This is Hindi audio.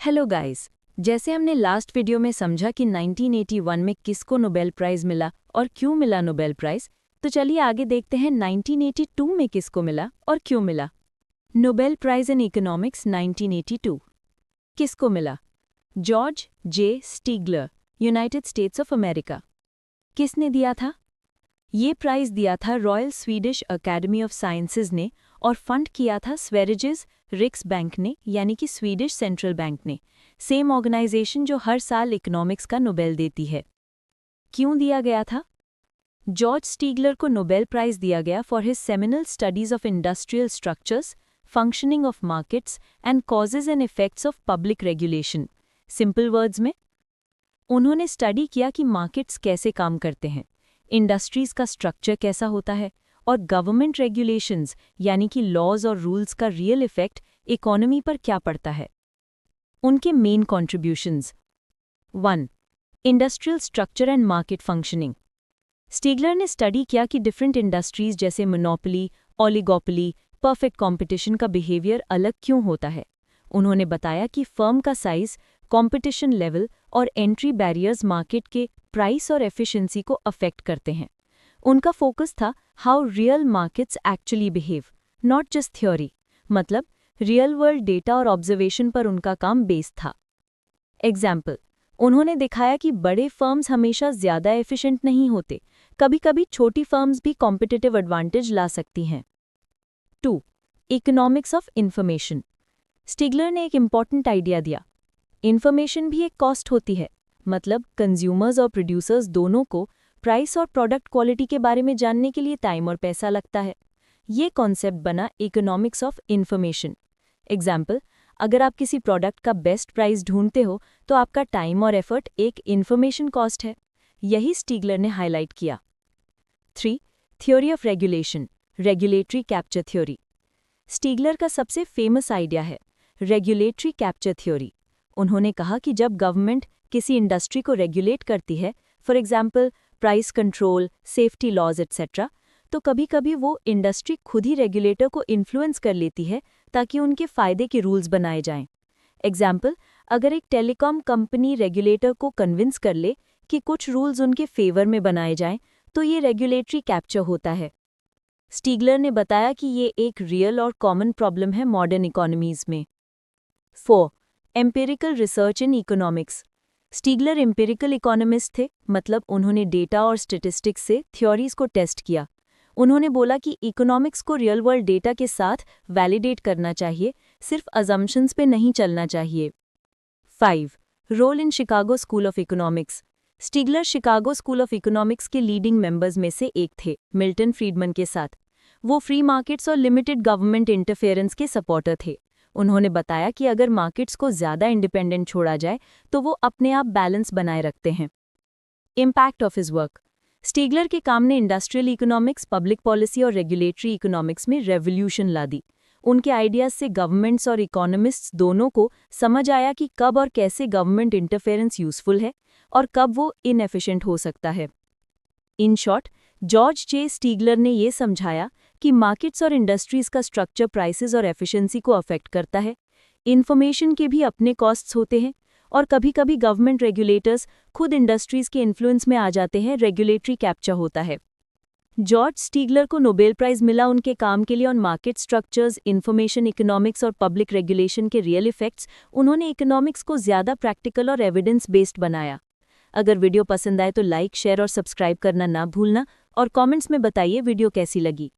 Hello guys. जैसे हमने लास्ट वीडियो में समझा कि 1981 में किसको नोबेल प्राइज़ मिला और क्यों मिला नोबेल प्राइज़, तो चलिए आगे देखते हैं 1982 में किसको मिला और क्यों मिला। नोबेल प्राइज़ इन इकोनॉमिक्स 1982 किसको मिला? George J Stigler, United States of America. किसने दिया था? ये प्राइज़ दिया था royal Swedish academy of sciences ने और फंड किया था स्वेरिजेस रिक्स बैंक ने, यानी कि स्वीडिश सेंट्रल बैंक ने, सेम ऑर्गेनाइजेशन जो हर साल इकोनॉमिक्स का नोबेल देती है। क्यों दिया गया था? जॉर्ज स्टीगलर को नोबेल प्राइज़ दिया गया for his seminal studies of industrial structures, functioning of markets and causes and effects of public regulation. Simple words में, उन्होंने स्टडी किया कि मार्केट्स कैसे काम करते हैं, इंडस्ट्रीज का स्ट्रक्चर कैसा होता है और गवर्नमेंट रेगुलेशंस यानी कि लॉज और रूल्स का रियल इफेक्ट इकोनॉमी पर क्या पड़ता है। उनके main contributions. 1. Industrial structure and market functioning. Stigler ने स्टडी किया कि डिफरेंट इंडस्ट्रीज जैसे मोनोपोली, ओलिगोपोली, परफेक्ट कंपटीशन का बिहेवियर अलग क्यों होता है। उन्होंने बताया कि फर्म का साइज, कंपटीशन लेवल और एंट्री बैरियर्स मार्केट के प्राइस और एफिशिएंसी को अफेक्ट करते हैं। उनका फोकस था how real markets actually behave, not just theory, मतलब रियल वर्ल्ड डेटा और ऑब्जर्वेशन पर उनका काम बेस्ड था। एग्जाम्पल, उन्होंने दिखाया कि बड़े फर्म्स हमेशा ज्यादा एफिशिएंट नहीं होते, कभी-कभी छोटी फर्म्स भी कॉम्पिटिटिव एडवांटेज ला सकती हैं। 2. Economics of information. स्टीगलर ने एक इम्पॉर्टेंट आइडिया दिया। इंफॉर्मेशन भी एक कॉस्ट होती है, मतलब कंज्यूमर्स और प्रोड्यूसर्स दोनों को प्राइस और प्रोडक्ट क्वालिटी के बारे में जानने के लिए टाइम और पैसा लगता है। ये कॉन्सेप्ट बना इकोनॉमिक्स ऑफ इंफॉर्मेशन। एग्जाम्पल, अगर आप किसी प्रोडक्ट का बेस्ट प्राइस ढूंढते हो तो आपका टाइम और एफर्ट एक इंफॉर्मेशन कॉस्ट है। यही स्टीगलर ने हाईलाइट किया। 3. Theory of regulation, regulatory capture theory. Stigler का सबसे फेमस आइडिया है रेगुलेटरी कैप्चर थ्योरी। उन्होंने कहा कि जब गवर्नमेंट किसी इंडस्ट्री को रेगुलेट करती है, for example price control, safety laws etcetera, तो कभी-कभी वो इंडस्ट्री खुद ही रेगुलेटर को इन्फ्लुएंस कर लेती है ताकि उनके फायदे के रूल्स बनाए जाएं। एग्जाम्पल, अगर एक टेलीकॉम कंपनी रेगुलेटर को कन्विंस कर ले कि कुछ रूल्स उनके फेवर में बनाए जाएं, तो ये रेगुलेटरी कैप्चर होता है। स्टीगलर ने बताया कि ये एक रियल और कॉमन प्रॉब्लम है मॉडर्न इकोनॉमीज में। 4. Empirical research in economics. Stigler empirical economist थे, मतलब उन्होंने डेटा और स्टैटिस्टिक्स से थ्योरीज को टेस्ट किया। उन्होंने बोला कि इकोनॉमिक्स को रियल वर्ल्ड डेटा के साथ वैलिडेट करना चाहिए, सिर्फ अजम्पशंस पे नहीं चलना चाहिए। 5. Role in Chicago school of economics. Stigler Chicago school of economics के लीडिंग मेंबर्स में से एक थे, मिल्टन फ्रीडमन के साथ। वो फ्री मार्केट्स और लिमिटेड गवर्नमेंट इंटरफेरेंस के सपोर्टर थे। उन्होंने बताया कि अगर मार्केट्स को ज़्यादा इंडिपेंडेंट छोड़ा जाए तो वो अपने आप बैलेंस बनाए रखते हैं। Impact of his work. Stigler के काम ने इंडस्ट्रियल इकोनॉमिक्स, पब्लिक पॉलिसी और रेगुलेटरी इकोनॉमिक्स में रेवोल्यूशन ला दी। उनके आइडियाज से गवर्नमेंट्स और इकोनॉमिस्ट्स दोनों को समझ आया कि कब और कैसे गवर्नमेंट इंटरफेरेंस यूजफुल है और कब वो इनएफिशिएंट हो सकता है। इन शॉर्ट, जॉर्ज जे स्टीगलर ने ये समझाया कि मार्केट्स और इंडस्ट्रीज का स्ट्रक्चर प्राइसेस और एफिशिएंसी को अफेक्ट करता है। इन्फॉर्मेशन के भी अपने कॉस्ट्स होते हैं और कभी-कभी गवर्नमेंट रेगुलेटर्स खुद इंडस्ट्रीज के इन्फ्लुएंस में आ जाते हैं, रेगुलेटरी कैप्चर होता है। जॉर्ज स्टीगलर को नोबेल प्राइज मिला उनके काम के लिए on market structures, information economics और पब्लिक रेगुलेशन के रियल इफेक्ट्स। उन्होंने इकोनॉमिक्स को ज़्यादा प्रैक्टिकल और एविडेंस बेस्ड बनाया। अगर वीडियो पसंद आए तो लाइक, शेयर और सब्सक्राइब करना ना भूलना और कमेंट्स में बताइए वीडियो कैसी लगी।